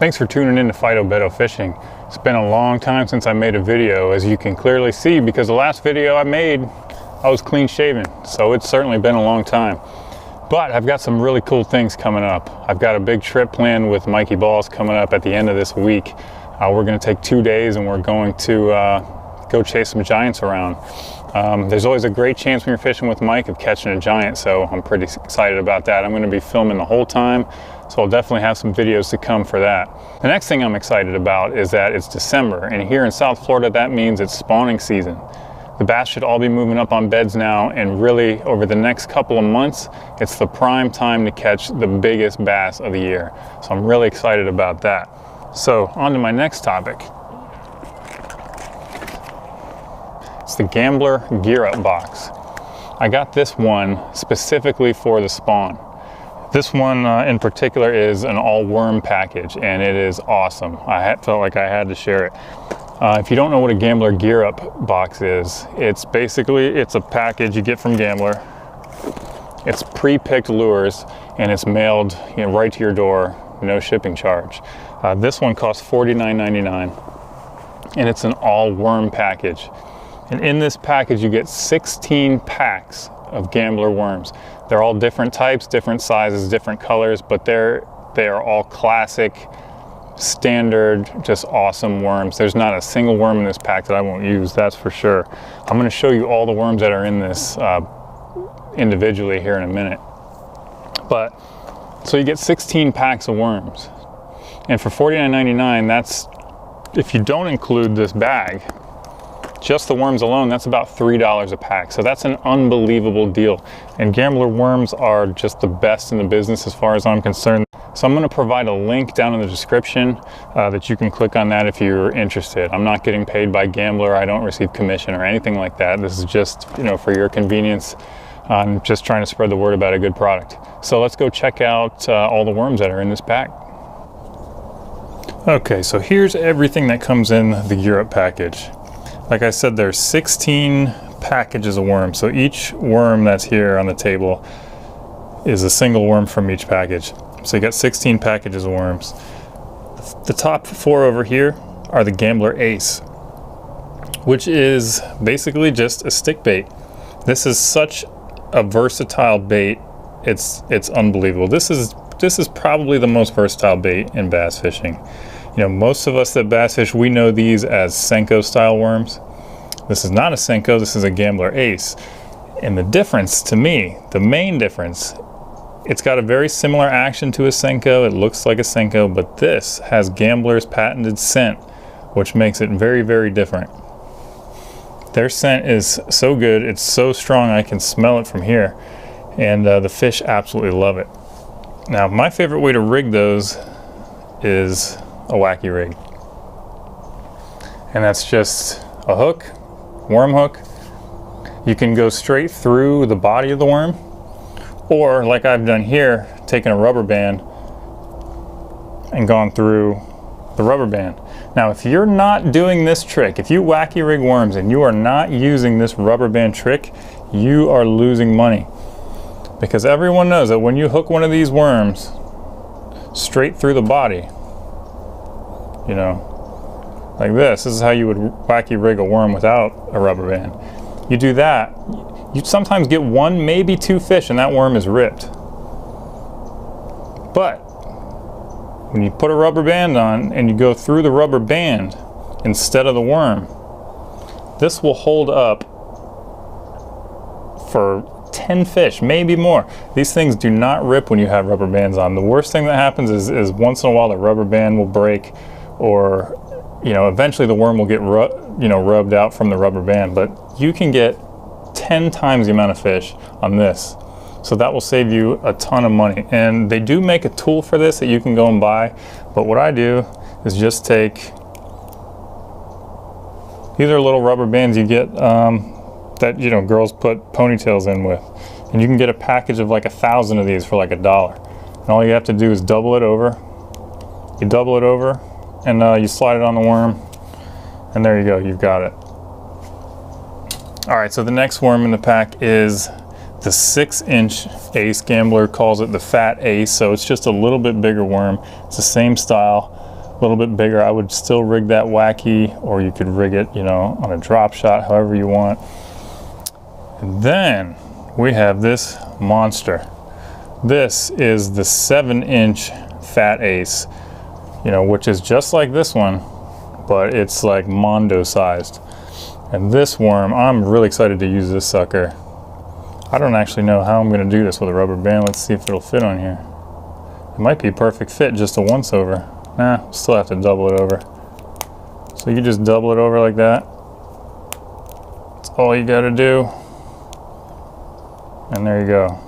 Thanks for tuning in to Fido Beto Fishing. It's been a long time since I made a video, as you can clearly see, because the last video I made, I was clean shaven. So it's certainly been a long time. But I've got some really cool things coming up. I've got a big trip planned with Mikey Balls coming up at the end of this week. We're gonna take 2 days and we're going to go chase some giants around. There's always a great chance when you're fishing with Mike of catching a giant, so I'm pretty excited about that. I'm gonna be filming the whole time, so I'll definitely have some videos to come for that. The next thing I'm excited about is that it's December, and here in South Florida, that means it's spawning season. The bass should all be moving up on beds now, and really over the next couple of months, it's the prime time to catch the biggest bass of the year. So I'm really excited about that. So on to my next topic. It's the Gambler Gear Up box. I got this one specifically for the spawn. This one in particular is an all worm package, and it is awesome. I felt like I had to share it. If you don't know what a Gambler Gear Up box is, it's a package you get from Gambler. It's pre-picked lures, and it's mailed right to your door, no shipping charge. This one costs $49.99, and it's an all worm package. And in this package, you get 16 packs of Gambler worms. They're all different types, different sizes, different colors, but they are all classic, standard, just awesome worms. There's not a single worm in this pack that I won't use, that's for sure. I'm gonna show you all the worms that are in this individually here in a minute. But, so you get 16 packs of worms. And for $49.99, that's, if you don't include this bag, just the worms alone, that's about $3 a pack. So that's an unbelievable deal. And Gambler worms are just the best in the business as far as I'm concerned. So I'm gonna provide a link down in the description that you can click on that if you're interested. I'm not getting paid by Gambler. I don't receive commission or anything like that. This is just, for your convenience. I'm just trying to spread the word about a good product. So let's go check out all the worms that are in this pack. Okay, so here's everything that comes in the Gear Up package. Like I said, there's 16 packages of worms. So each worm that's here on the table is a single worm from each package. So you got 16 packages of worms. The top 4 over here are the Gambler Ace, which is basically just a stick bait. This is such a versatile bait. It's unbelievable. This is probably the most versatile bait in bass fishing. Most of us that bass fish, we know these as Senko style worms. This is not a Senko, this is a Gambler Ace. And the difference to me, the main difference, it's got a very similar action to a Senko. It looks like a Senko, but this has Gambler's patented scent, which makes it very, very different. Their scent is so good, it's so strong, I can smell it from here. And the fish absolutely love it. Now, my favorite way to rig those is a Wacky rig. And that's just a hook, worm hook. You can go straight through the body of the worm, or like I've done here, taken a rubber band and gone through the rubber band. Now, if you're not doing this trick, if you Wacky rig worms and you are not using this rubber band trick, you are losing money. Because everyone knows that when you hook one of these worms straight through the body, like this is how you would Wacky rig a worm without a rubber band. You do that, you sometimes get 1, maybe 2 fish and that worm is ripped. But when you put a rubber band on and you go through the rubber band instead of the worm, this will hold up for 10 fish, maybe more. These things do not rip when you have rubber bands on. The worst thing that happens is once in a while the rubber band will break, or eventually the worm will get rubbed out from the rubber band. But you can get 10 times the amount of fish on this, so that will save you a ton of money. And they do make a tool for this that you can go and buy, but what I do is just take, these are little rubber bands you get that girls put ponytails in with, and you can get a package of like 1,000 of these for like $1. And all you have to do is double it over. You double it over and you slide it on the worm, and there you go, you've got it. All right, so the next worm in the pack is the 6-inch Ace. Gambler calls it the Fat Ace, so it's just a little bit bigger worm. It's the same style. little bit bigger, I would still rig that Wacky, or you could rig it, you know, on a drop shot, however you want. And then we have this monster. This is the 7-inch Fat Ace, you know, which is just like this one, but it's like Mondo sized. And this worm, I'm really excited to use this sucker. I don't actually know how I'm going to do this with a rubber band. Let's see if it'll fit on here. It might be a perfect fit, just a once over. Nah, still have to double it over. So you just double it over like that. That's all you got to do. And there you go.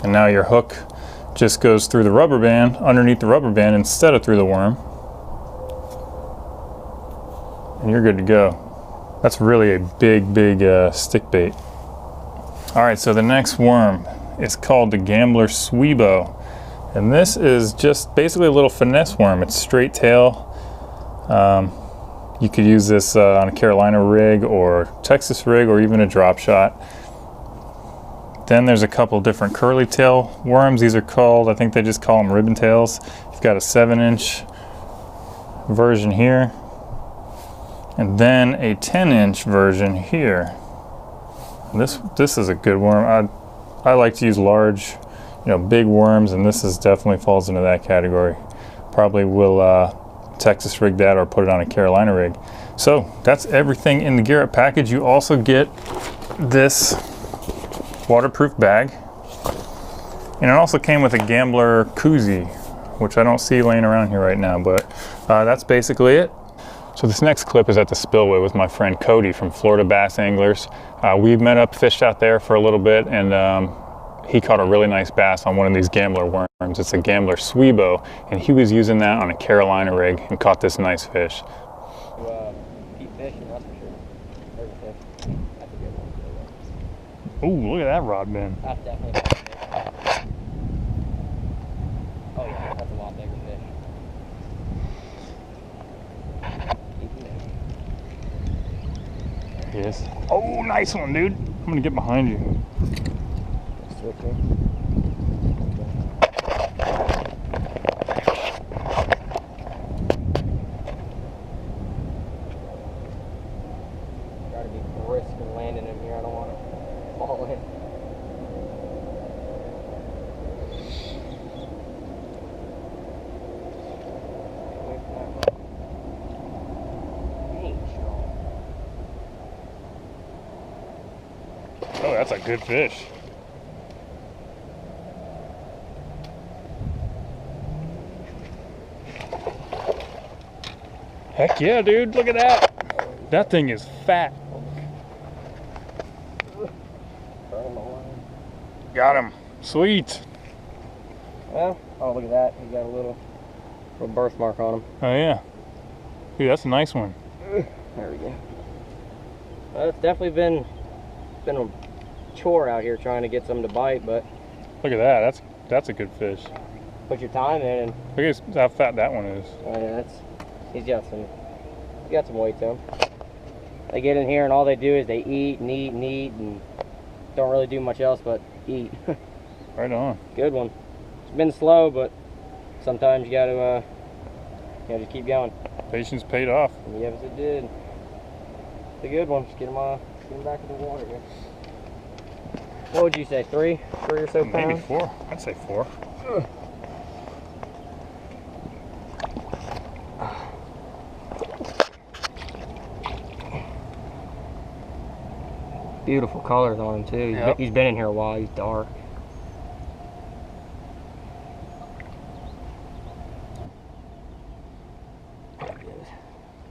And now your hook just goes through the rubber band, underneath the rubber band instead of through the worm. And you're good to go. That's really a big stick bait. All right, so the next worm is called the Gambler Swebo. And this is just basically a little finesse worm. It's straight tail. You could use this on a Carolina rig or Texas rig or even a drop shot. Then there's a couple different curly tail worms. These are called, I think they just call them ribbon tails. You've got a 7-inch version here, and then a 10-inch version here. This is a good worm. I like to use large, you know, big worms, and this is definitely falls into that category. Probably will Texas rig that or put it on a Carolina rig. So that's everything in the gear up package. You also get this waterproof bag, and it also came with a Gambler koozie, which I don't see laying around here right now, but that's basically it. So this next clip is at the Spillway with my friend Cody from Florida Bass Anglers. We met up, fished out there for a little bit, and he caught a really nice bass on one of these Gambler worms. It's a Gambler Swebo, and he was using that on a Carolina rig and caught this nice fish. Keep fishing, that's for sure. There's a fish. That's a good one. Ooh, look at that rod bend. That's definitely a big fish. Oh yeah, that's a lot bigger fish. There he is. Oh, nice one, dude. I'm gonna get behind you. Switch here. Gotta be brisk and landing in here. I don't want to fall in. Oh, that's a good fish. Heck yeah, dude. Look at that. That thing is fat. Got him. Sweet. Well, oh, look at that. He got a little birthmark on him. Oh, yeah. Dude, that's a nice one. There we go. Well, it's definitely been a chore out here trying to get some to bite, but Look at that. That's a good fish. put your time in, and Look at how fat that one is. yeah, he's got some weight to him. They get in here and all they do is they eat and eat and eat and don't really do much else but eat. Right on. Good one. It's been slow, but sometimes you gotta just keep going. Patience paid off. Yes, it did. It's a good one. Just get him back in the water here. What would you say, 3 or so pounds? Maybe 4. I'd say 4. Beautiful colors on him too. Yep. He's been in here a while. He's dark.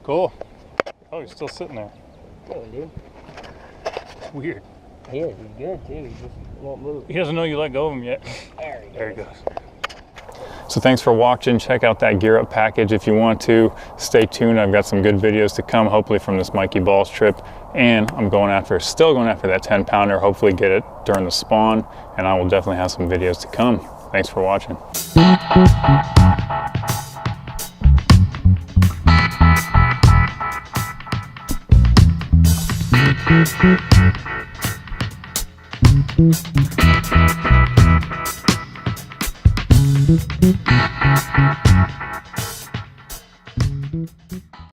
Cool. Oh, he's still sitting there. Good, dude. It's weird. He is. He's good too. He just won't move. He doesn't know you let go of him yet. There he goes. There he goes. So thanks for watching. Check out that gear up package if you want to. Stay tuned. I've got some good videos to come, hopefully from this Mikey Balls trip. And I'm still going after that 10-pounder. Hopefully get it during the spawn. And I will definitely have some videos to come. Thanks for watching.